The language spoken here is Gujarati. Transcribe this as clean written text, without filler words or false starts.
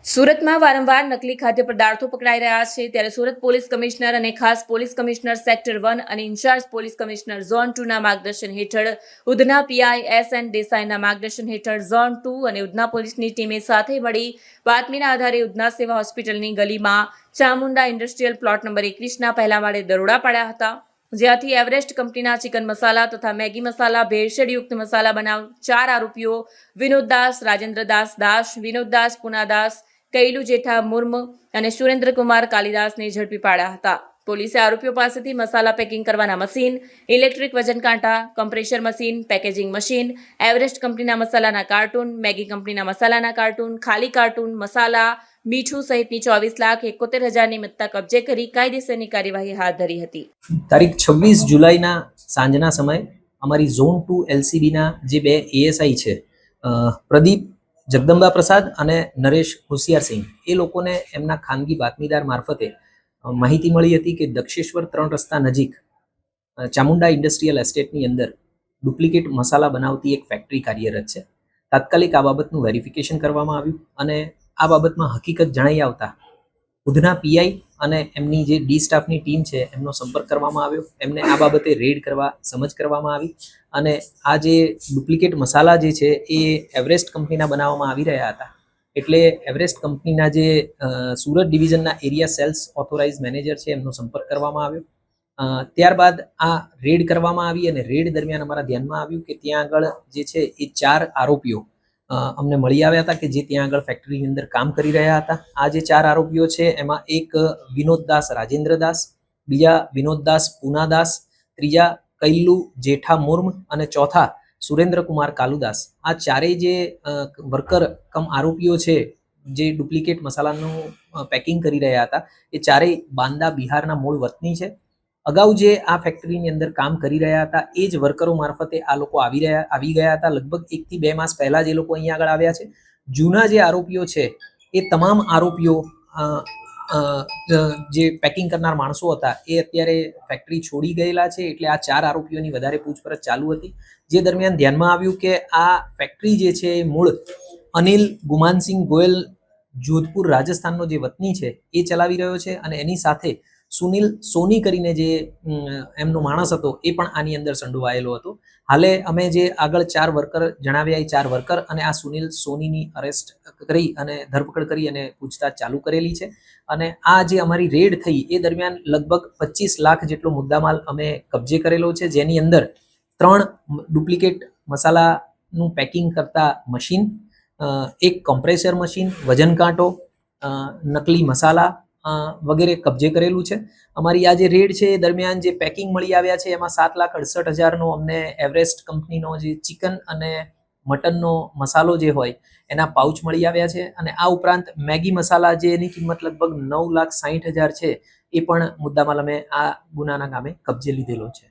સુરતમાં વારંવાર નકલી ખાદ્ય પદાર્થો પકડાઈ રહ્યા છે, ત્યારે સુરત પોલીસ કમિશનર અને ખાસ પોલીસ કમિશનર સેક્ટર 1 અને ઇન્ચાર્જ પોલીસ કમિશનર ઝોન 2 ના માર્ગદર્શન હેઠળ ઉધના પીઆઈ એસ.એન. દેસાઈના માર્ગદર્શન હેઠળ ઝોન 2 અને ઉધના પોલીસની ટીમે સાથે મળી બાતમીના આધારે ઉધના સેવા હોસ્પિટલની ગલીમાં ચામુંડા ઇન્ડસ્ટ્રીયલ પ્લોટ નંબર 21ના પહેલા માળે દરોડા પાડ્યા હતા, જ્યાંથી એવરેસ્ટ કંપનીના ચિકન મસાલા તથા મેગી મસાલા ભેળસેળયુક્ત મસાલા બનાવ 4 આરોપીઓ વિનોદદાસ, રાજેન્દ્રદાસ દાસ, વિનોદદાસ પુનાદાસ, કૈલુ જેઠા મુર્મ અને સુરેન્દ્રકુમાર કાલિદાસને ઝડપી પાડ્યા હતા. પોલીસે આરોપીઓ પાસેથી મસાલા પેકિંગ કરવાના મશીન, ઇલેક્ટ્રિક વજન કાંટા, compressor machine, packaging machine, Everest કંપનીના મસાલાના કાર્ટૂન, મેગી કંપનીના મસાલાના કાર્ટૂન, ખાલી કાર્ટૂન, મસાલા, મીઠું સહિતની 24,71,000ની મત્તા કબજે કરી કાયદેસરની કાર્યવાહી હાથ ધરી હતી. તારીખ 26 જુલાઈના સાંજના સમયે અમારી ઝોન 2 એલસીબીના જે બે એએસઆઈ છે, પ્રદીપ જગદંબા પ્રસાદ અને નરેશ હોશિયારસિંહ, એ લોકોને એમના ખાનગી બાતમીદાર મારફતે માહિતી મળી હતી કે દક્ષેશ્વર 3 રસ્તા નજીક ચામુંડા ઇન્ડસ્ટ્રીયલ એસ્ટેટની અંદર ડુપ્લિકેટ મસાલા બનાવતી એક ફેક્ટરી કાર્યરત છે. તાત્કાલિક આ બાબતનું વેરિફિકેશન કરવામાં આવ્યું અને આ બાબતમાં હકીકત જણાઈ આવતા ઉધના પીઆઈ અને એમની જે ડી સ્ટાફની ટીમ છે એમનો સંપર્ક કરવામાં આવ્યો. એમને આ બાબતે રેડ કરવા સમજ કરવામાં આવી અને આ જે ડુપ્લિકેટ મસાલા જે છે એ એવરેસ્ટ કંપનીના બનાવવામાં આવી રહ્યા હતા. એટલે એવરેસ્ટ કંપનીના જે સુરત ડિવિઝનના એરિયા સેલ્સ ઓથોરાઇઝ મેનેજર છે એમનો સંપર્ક કરવામાં આવ્યો. ત્યારબાદ આ રેડ કરવામાં આવી અને રેડ દરમિયાન અમારા ધ્યાનમાં આવ્યું કે ત્યાં આગળ જે છે એ 4 આરોપીઓ અમને મળી આવ્યા હતા કે જે ત્યાં આગળ ફેક્ટરીની અંદર કામ કરી રહ્યા હતા. આ જે 4 આરોપીઓ છે એમાં એક વિનોદદાસ રાજેન્દ્રદાસ, બીજા વિનોદદાસ પુનાદાસ, ત્રીજા કૈલુ જેઠા મુર્મ અને ચોથા સુરેન્દ્રકુમાર કાલુદાસ. આ ચારેય જે વર્કર કમ આરોપીઓ છે જે ડુપ્લિકેટ મસાલાનું પેકિંગ કરી રહ્યા હતા એ ચારેય બાંદા બિહારના મૂળ વતની છે. અગાઉ જે આ ફેક્ટરીની અંદર કામ કરી રહ્યા હતા એ જ વર્કરો મારફતે આ લોકો આવી ગયા હતા. લગભગ 1 થી 2 માસ પહેલા જ એ લોકો અહીંયા આગળ આવ્યા છે. જૂના જે આરોપીઓ છે એ તમામ આરોપીઓ જે પેકિંગ કરનાર માણસો હતા એ અત્યારે ફેક્ટરી છોડી ગયેલા છે. એટલે આ 4 આરોપીઓની વધારે પૂછપરછ ચાલુ હતી. જે દરમિયાન ધ્યાનમાં આવ્યું કે આ ફેક્ટરી જે છે મૂળ અનિલ ગુમાનસિંહ ગોયલ જોધપુર રાજસ્થાનનો જે વતની છે એ ચલાવી રહ્યો છે અને એની સાથે સુનિલ સોની કરીને જે એમનો માણસ હતો એ પણ આની અંદર સંડોવાયેલો હતો. હાલે અમે જે આગળ 4 વર્કર જણાવ્યા એ 4 વર્કર અને આ સુનિલ સોનીની અરેસ્ટ કરી અને ધરપકડ કરી અને પૂછતાછ ચાલુ કરેલી છે. અને આ જે અમારી રેડ થઈ એ દરમિયાન લગભગ 25 લાખ જેટલો મુદ્દામાલ અમે કબજે કરેલો છે, જેની અંદર 3 ડુપ્લિકેટ મસાલાનું પેકિંગ કરતા મશીન, એક કમ્પ્રેસર મશીન, વજન કાંટો, નકલી મસાલા વગેરે કબજે કરેલું છે. અમારી આ જે રેડ છે એ દરમિયાન જે પેકિંગ મળી આવ્યા છે એમાં 7,68,000નો અમને એવરેસ્ટ કંપનીનો જે ચિકન અને મટનનો મસાલો જે હોય એના પાઉચ મળી આવ્યા છે. અને આ ઉપરાંત મેગી મસાલા જેની કિંમત લગભગ 9,60,000 છે એ પણ મુદ્દામાલ અમે આ ગુનાના કામે કબજે લીધેલો છે.